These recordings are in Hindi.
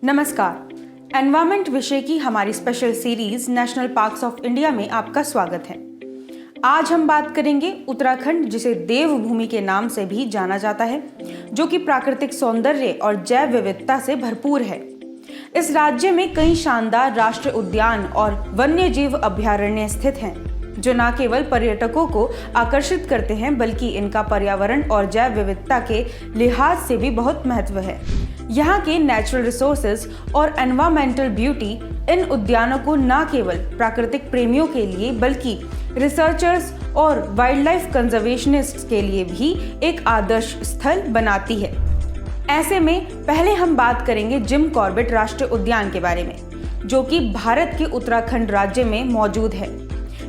नमस्कार। एनवायरमेंट विषय की हमारी special series national parks of India में आपका स्वागत है। आज हम बात करेंगे उत्तराखंड, जिसे देवभूमि के नाम से भी जाना जाता है, जो कि प्राकृतिक सौंदर्य और जैव विविधता से भरपूर है। इस राज्य में कई शानदार राष्ट्रीय उद्यान और वन्यजीव अभयारण्य स्थित हैं, जो न केवल पर्यटकों को आकर्षित करते हैं, बल्कि इनका पर्यावरण और जैव विविधता के लिहाज से भी बहुत महत्व है। यहाँ के नेचुरल रिसोर्सेज और एनवायरमेंटल ब्यूटी इन उद्यानों को न केवल प्राकृतिक प्रेमियों के लिए, बल्कि रिसर्चर्स और वाइल्ड लाइफ कंजर्वेशनिस्ट्स के लिए भी एक आदर्श स्थल बनाती है। ऐसे में पहले हम बात करेंगे जिम कॉर्बेट राष्ट्रीय उद्यान के बारे में, जो कि भारत के उत्तराखंड राज्य में मौजूद है।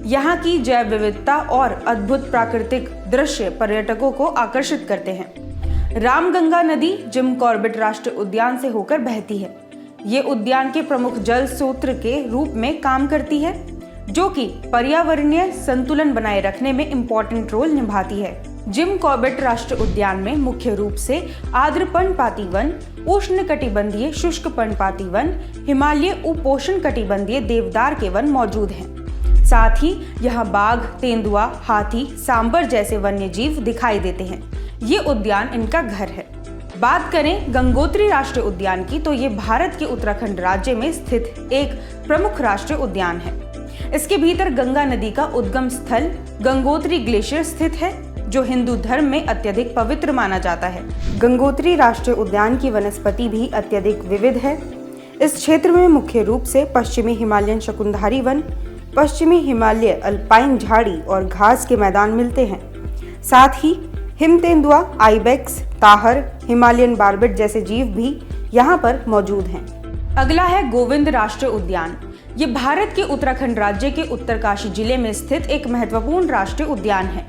यहाँ की जैव विविधता और अद्भुत प्राकृतिक दृश्य पर्यटकों को आकर्षित करते हैं। रामगंगा नदी जिम कॉर्बेट राष्ट्रीय उद्यान से होकर बहती है। ये उद्यान के प्रमुख जल स्रोत के रूप में काम करती है, जो कि पर्यावरणीय संतुलन बनाए रखने में इम्पोर्टेंट रोल निभाती है। जिम कॉर्बेट राष्ट्रीय उद्यान में मुख्य रूप से आर्द्र पर्णपाती वन, उष्णकटिबंधीय शुष्क पर्णपाती वन, हिमालय उपोष्ण कटिबंधीय देवदार के वन मौजूद हैं। साथ ही यहाँ बाघ, तेंदुआ, हाथी, सांबर जैसे वन्य जीव दिखाई देते हैं। ये उद्यान इनका घर है। बात करें गंगोत्री राष्ट्रीय उद्यान की, तो ये भारत के उत्तराखंड राज्य में स्थित एक प्रमुख राष्ट्रीय उद्यान है। इसके भीतर गंगा नदी का उद्गम स्थल गंगोत्री ग्लेशियर स्थित है, जो हिंदू धर्म में अत्यधिक पवित्र माना जाता है। गंगोत्री राष्ट्रीय उद्यान की वनस्पति भी अत्यधिक विविध है। इस क्षेत्र में मुख्य रूप से पश्चिमी हिमालयन शकुनधारी वन, पश्चिमी हिमालय अल्पाइन झाड़ी और घास के मैदान मिलते हैं। साथ ही हिम तेंदुआ, आइबेक्स, ताहर, हिमालयन बार्बेट जैसे जीव भी यहाँ पर मौजूद हैं। अगला है गोविंद राष्ट्रीय उद्यान। ये भारत के उत्तराखंड राज्य के उत्तरकाशी जिले में स्थित एक महत्वपूर्ण राष्ट्रीय उद्यान है।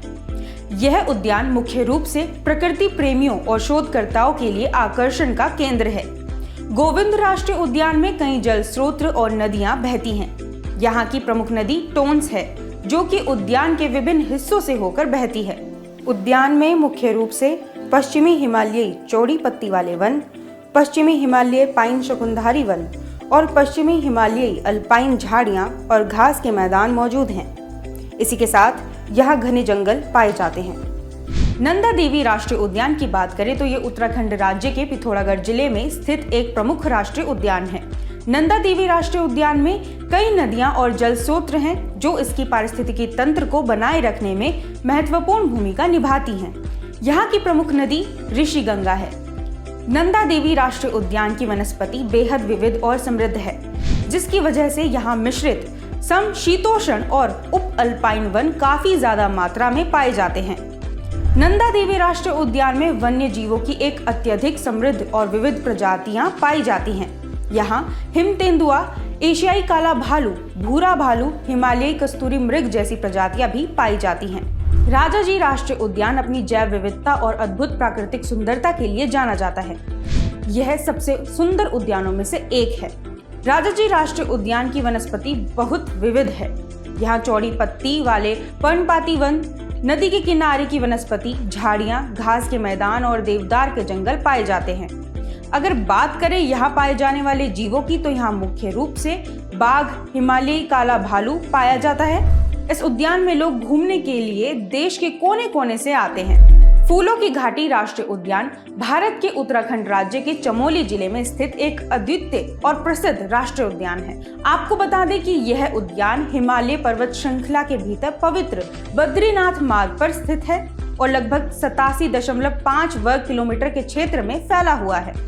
यह उद्यान मुख्य रूप से प्रकृति प्रेमियों और शोधकर्ताओं के लिए आकर्षण का केंद्र है। गोविंद राष्ट्रीय उद्यान में कई जल स्रोत और नदियां बहती हैं। यहाँ की प्रमुख नदी टोंस है, जो कि उद्यान के विभिन्न हिस्सों से होकर बहती है। उद्यान में मुख्य रूप से पश्चिमी हिमालयी चौड़ी पत्ती वाले वन, पश्चिमी हिमालय पाइन शकुनधारी वन और पश्चिमी हिमालयी अल्पाइन झाड़ियां और घास के मैदान मौजूद हैं। इसी के साथ यहाँ घने जंगल पाए जाते हैं। नंदा देवी राष्ट्रीय उद्यान की बात करें तो ये उत्तराखंड राज्य के पिथौरागढ़ जिले में स्थित एक प्रमुख राष्ट्रीय उद्यान है। नंदा देवी राष्ट्रीय उद्यान में कई नदियां और जल स्रोत हैं, जो इसकी पारिस्थितिकी तंत्र को बनाए रखने में महत्वपूर्ण भूमिका निभाती हैं। यहाँ की प्रमुख नदी ऋषिगंगा है। नंदा देवी राष्ट्रीय उद्यान की वनस्पति बेहद विविध और समृद्ध है, जिसकी वजह से यहाँ मिश्रित समशीतोष्ण और उप अल्पाइन वन काफी ज्यादा मात्रा में पाए जाते हैं। नंदा देवी राष्ट्रीय उद्यान में वन्य जीवों की एक अत्यधिक समृद्ध और विविध प्रजातियां पाई जाती हैं। यहाँ हिम तेंदुआ, एशियाई काला भालू, भूरा भालू, हिमालयी कस्तूरी मृग जैसी प्रजातियां भी पाई जाती हैं। राजाजी राष्ट्रीय उद्यान अपनी जैव विविधता और अद्भुत प्राकृतिक सुंदरता के लिए जाना जाता है। यह सबसे सुंदर उद्यानों में से एक है। राजाजी राष्ट्रीय उद्यान की वनस्पति बहुत विविध है। यहाँ चौड़ी पत्ती वाले पर्णपाती वन, नदी के किनारे की वनस्पति, झाड़ियां, घास के मैदान और देवदार के जंगल पाए जाते हैं। अगर बात करें यहाँ पाए जाने वाले जीवों की, तो यहाँ मुख्य रूप से बाघ, हिमालयी काला भालू पाया जाता है। इस उद्यान में लोग घूमने के लिए देश के कोने कोने से आते हैं। फूलों की घाटी राष्ट्रीय उद्यान भारत के उत्तराखंड राज्य के चमोली जिले में स्थित एक अद्वितीय और प्रसिद्ध राष्ट्रीय उद्यान है। आपको बता दें कि यह उद्यान हिमालय पर्वत श्रृंखला के भीतर पवित्र बद्रीनाथ मार्ग पर स्थित है और लगभग 87.5 वर्ग किलोमीटर के क्षेत्र में फैला हुआ है।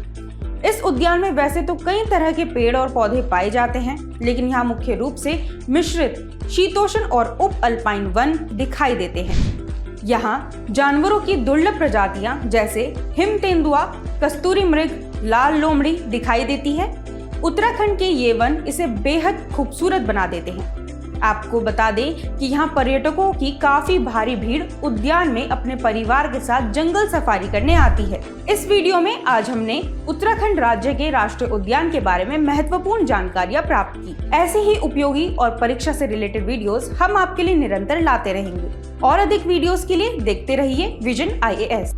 इस उद्यान में वैसे तो कई तरह के पेड़ और पौधे पाए जाते हैं, लेकिन यहाँ मुख्य रूप से मिश्रित शीतोष्ण और उप अल्पाइन वन दिखाई देते हैं। यहाँ जानवरों की दुर्लभ प्रजातियां जैसे हिम तेंदुआ, कस्तूरी मृग, लाल लोमड़ी दिखाई देती है। उत्तराखंड के ये वन इसे बेहद खूबसूरत बना देते हैं। आपको बता दें कि यहाँ पर्यटकों की काफी भारी भीड़ उद्यान में अपने परिवार के साथ जंगल सफारी करने आती है। इस वीडियो में आज हमने उत्तराखंड राज्य के राष्ट्रीय उद्यान के बारे में महत्वपूर्ण जानकारियां प्राप्त की। ऐसे ही उपयोगी और परीक्षा से रिलेटेड वीडियोस हम आपके लिए निरंतर लाते रहेंगे और अधिक वीडियोस के लिए देखते रहिए विजन IAS।